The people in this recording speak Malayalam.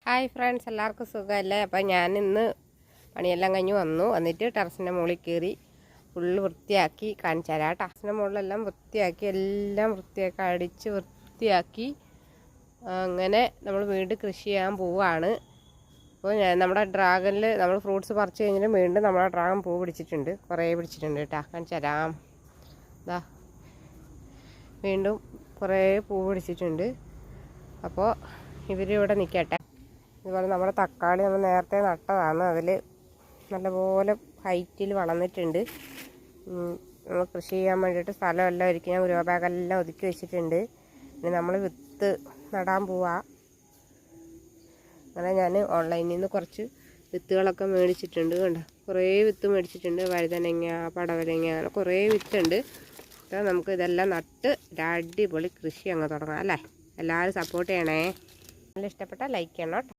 ഹായ് ഫ്രണ്ട്സ്, എല്ലാവർക്കും സുഖമല്ലേ? അപ്പോൾ ഞാനിന്ന് പണിയെല്ലാം കഴിഞ്ഞ് വന്നിട്ട് ടെറസിൻ്റെ മുകളിൽ കയറി ഫുള്ള് വൃത്തിയാക്കി കാണിച്ചു തരാം. ടെറസിൻ്റെ മുകളിലെല്ലാം എല്ലാം വൃത്തിയാക്കി അടിച്ച് വൃത്തിയാക്കി അങ്ങനെ നമ്മൾ വീണ്ടും കൃഷി ചെയ്യാൻ പോവുകയാണ്. അപ്പോൾ നമ്മുടെ ഡ്രാഗണിൽ നമ്മൾ ഫ്രൂട്ട്സ് പറിച്ച് കഴിഞ്ഞിട്ട് വീണ്ടും നമ്മുടെ ഡ്രാഗൺ പൂ പിടിച്ചിട്ടുണ്ട്, കുറേ പിടിച്ചിട്ടുണ്ട് കേട്ടോ. കാണിച്ചു തരാം. ഇതാ വീണ്ടും കുറേ പൂ പിടിച്ചിട്ടുണ്ട്. അപ്പോൾ ഇവരിവിടെ നിൽക്കട്ടെ. ഇതുപോലെ നമ്മുടെ തക്കാളി നമ്മൾ നേരത്തെ നട്ടതാണ്, അതിൽ നല്ലപോലെ ഹൈറ്റിൽ വളർന്നിട്ടുണ്ട്. നമ്മൾ കൃഷി ചെയ്യാൻ വേണ്ടിയിട്ട് സ്ഥലമെല്ലാം ഒരുക്കി ഞാൻ ഗ്രോ ബാഗെല്ലാം ഒതുക്കി വെച്ചിട്ടുണ്ട്. ഇനി നമ്മൾ വിത്ത് നടാൻ പോവാ. അങ്ങനെ ഞാൻ ഓൺലൈനിൽ നിന്ന് കുറച്ച് വിത്തുകളൊക്കെ മേടിച്ചിട്ടുണ്ട്. കണ്ടോ, കുറേ വിത്ത് മേടിച്ചിട്ടുണ്ട്. വഴുതനങ്ങ, പടവലങ്ങ, അങ്ങനെ കുറേ വിത്തുണ്ട്. അപ്പോൾ നമുക്ക് ഇതെല്ലാം നട്ട് ഒരു അടിപൊളി കൃഷി അങ്ങ് തുടങ്ങാം അല്ലേ? എല്ലാവരും സപ്പോർട്ട് ചെയ്യണേ. നല്ല ഇഷ്ടപ്പെട്ടാൽ ലൈക്ക് ചെയ്യണം കേട്ടോ.